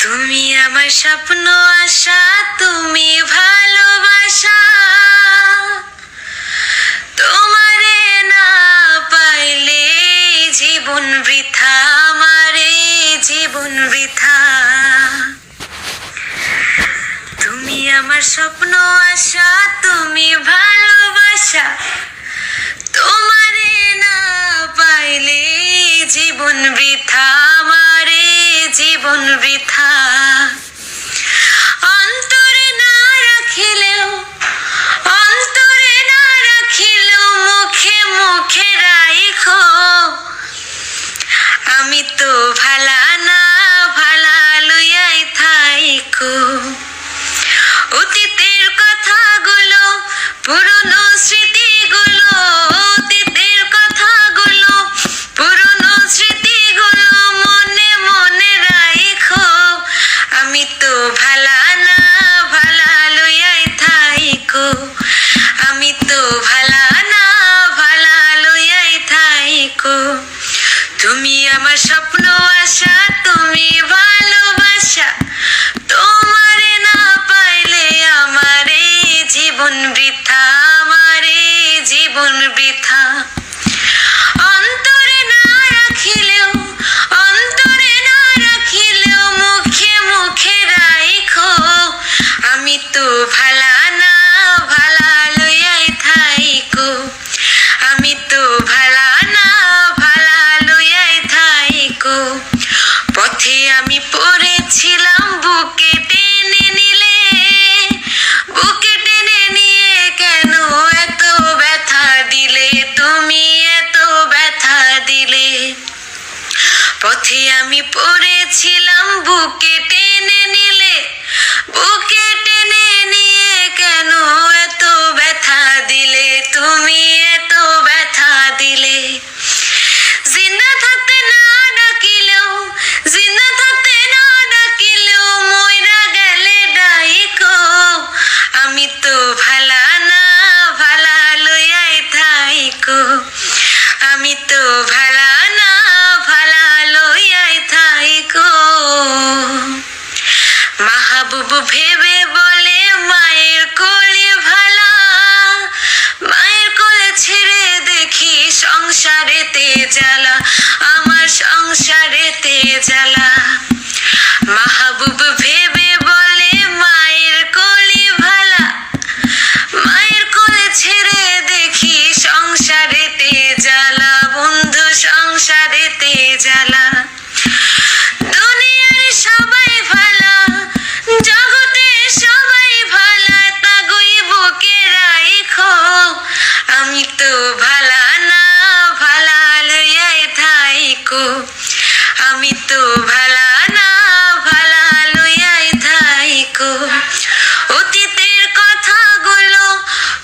তুমি আমার স্বপ্ন আশা, তুমি ভালোবাসা। তোমারে না পাইলে জীবন বৃথা, আমারে জীবন বৃথা। তুমি আমার স্বপ্ন আশা, তুমি ভালোবাসা। তোমারে না পাইলে জীবন বৃথা, আমারে জীবন বৃথা। অন্তরে না রাখিলেও, অন্তরে না রাখিলেও মুখে মুখে রাইখো। আমি তো ভালা না, ভালা লইয়াই থাইকো। অতীতের কথাগুলো, পুরনো স্মৃতিগুলো, অতীতের কথাগুলো, পুরনো স্মৃতিগুলো মনে মনে রাইখো। আমি তো ভালা না, ভালা লইয়াই থাইকো। আমি তো ভালা না, ভালা লইয়াই থাইকো। তুমি আমার স্বপ্ন আশা, তুমি ভালোবাসা। তোমারে না পাইলে আমারে জীবন বৃথা, আমারে জীবন বৃথা। অন্তরে না রাখিলেও, অন্তরে না রাখিলেও মুখে মুখে রাইখো। আমি তো ভালা না, ভালা লইয়াই থাইকো। আমি তো ভালা না, ভালা লইয়াই থাইকো। পথে আমি পড়েছিলাম, বুকে টেনে নিলে, বুকে টেনে নিয়ে কেন এত ব্যথা দিলে, তুমি এত ব্যথা দিলে। পথে আমি পড়েছিলাম, বুকে টেনে নিলে, বুকে টেনে নিয়ে কেন এত ব্যথা দিলে, তুমি এত ব্যথা দিলে। জিন্দা থাকতে না ডাকিলেও, জিন্দা থাকতে না ডাকিলেও মইরা গেলে ডাইকো। আমি তো ভালা না, ভালা লইয়াই থাইকো। আমি তো ভালা না, ভালা লইয়াই থাইকো। মাহবুব ভেবে বলে মায়ের কোলে ভালা, মায়ের কোলে ছেড়ে দেখি সংসারেতে জ্বালা, আমার সংসারেতে জ্বালা। মাহবুব ভেবে বলে মায়ের কোলে ভালা, মায়ের কোলে ছেড়ে দেখি সংসারেতে জ্বালা, বন্ধু সংসারেতে জ্বালা। দুনিয়ার সবাই ভালা, জগতে সবাই ভালা, তাগুই বুকে রাইখো। আমি তো ভালা না, ভালা লইয়াই থাইকো। আমি তো ভালা না, ভালা লইয়াই থাইকো। অতীতের কথাগুলো,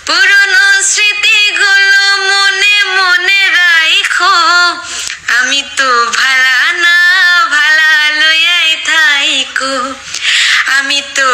পুরনো স্মৃতিগুলো মনে মনে রাইখো। আমি তো ভালা না, ভালা লইয়াই থাইকো। আমি তো